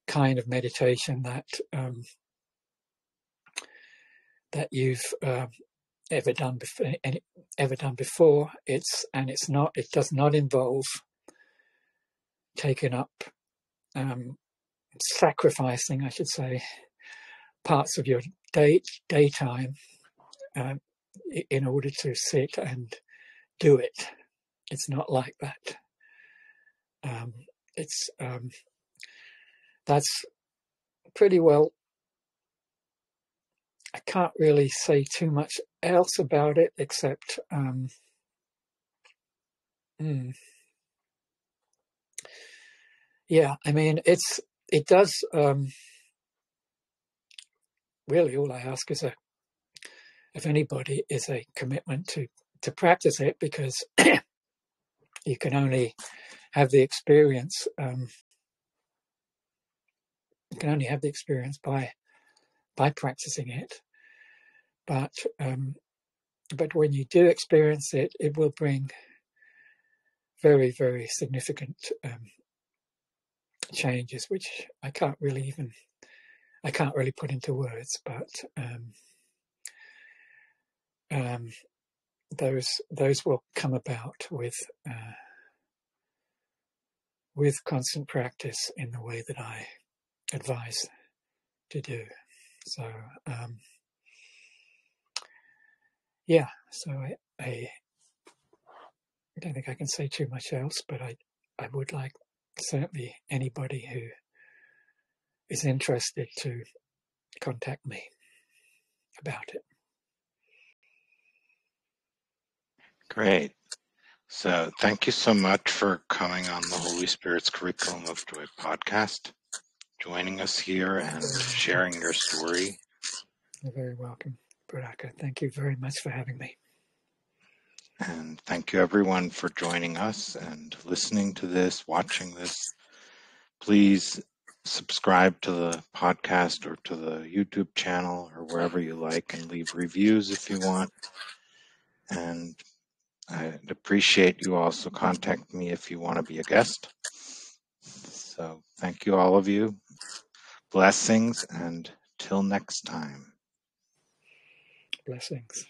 kind of meditation that that you've ever done before. It does not involve taking up, sacrificing, I should say, parts of your daytime in order to sit and do it. It's not like that. That's pretty well. I can't really say too much else about it except yeah, I mean, it does really, all I ask is if anybody is a commitment to practice it, because you can only have the experience by practicing it. But when you do experience it, it will bring very, very significant changes, which I can't really put into words. But those will come about with constant practice in the way that I advise to do. So yeah, so I don't think I can say too much else, but I would like certainly anybody who is interested to contact me about it. Great. So thank you so much for coming on the Holy Spirit's Curriculum of Joy podcast, joining us here and sharing your story. You're very welcome, Baraka. Thank you very much for having me. And thank you everyone for joining us and listening to this, watching this. Please subscribe to the podcast or to the YouTube channel or wherever you like, and leave reviews if you want. And I'd appreciate you also contact me if you want to be a guest. So thank you, all of you. Blessings, and till next time. Blessings.